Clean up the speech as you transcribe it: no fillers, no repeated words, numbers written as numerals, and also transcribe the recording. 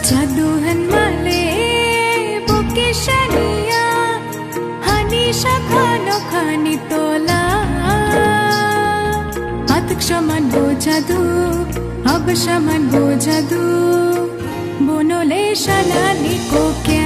जादूहन माले bouquet शनिया हनीशा खानो खानी तोला अत क्षमन हो जादू अब शमन हो जादू बोनो ले शनाली को के